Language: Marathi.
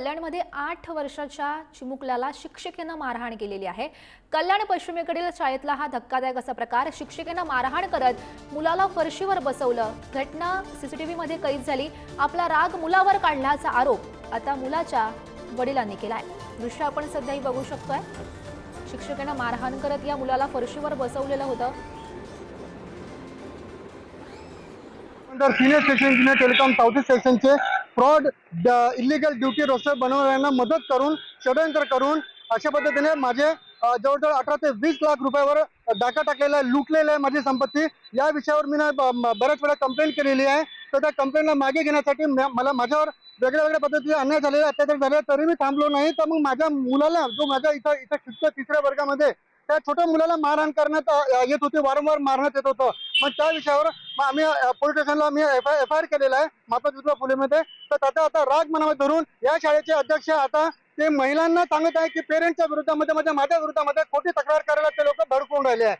कल्याणमध्ये 8 वर्षाच्या चिमुकल्याला शिक्षिकेनं मारहाण केलेली आहे। कल्याण पश्चिमेकडील शाळेतला हा धक्कादायक असा प्रकार। शिक्षिकेनं मारहाण करत मुलाला फरशीवर बसवलं। घटना सीसीटीव्हीमध्ये कैद झाली। आपला राग मुलावर काढल्याचा आरोप आता मुलाच्या वडिलांनी केलाय। दृश्य आपण सध्याही बघू शकतोय। शिक्षिकेनं मारहाण करत या मुलाला फरशीवर बसवलेलं होतं। Senior section engineer telecom south east सेक्शनचे फ्रॉड इलिगल ड्युटी रोस्टर बनवण्याला मदत करून षडयंत्र करून अशा पद्धतीने माझे जवळजवळ 18 ते 20 लाख रुपयावर डाका टाकलेला आहे, लुटलेला आहे माझी संपत्ती। या विषयावर मी बऱ्याच वेळा कंप्लेंट केलेली आहे। तर त्या कंप्लेंटला मागे घेण्यासाठी मला माझ्यावर वेगळ्या पद्धतीचे अन्याय झालेले, अत्याचार झाले, तरी मी थांबलो नाही। तर मग माझ्या मुलाला जो माझ्या इथं शिक्षक 3ऱ्या वर्गामध्ये त्या छोट्या मुलाला मारहाण करण्यात येत होती, वारंवार मारण्यात येत होतं। मग त्या विषयावर आम्ही पोलीस स्टेशनला मी एफ.आय.आर केलेला आहे माता ज्योतिबा फुलेमध्ये। तर त्याचा आता राग मनामध्ये धरून या शाळेचे अध्यक्ष आता ते महिलांना सांगत आहे की पेरेंट्सच्या विरोधामध्ये म्हणजे माझ्या विरोधामध्ये खोटी तक्रार करायला ते लोक भडकवून राहिले आहे।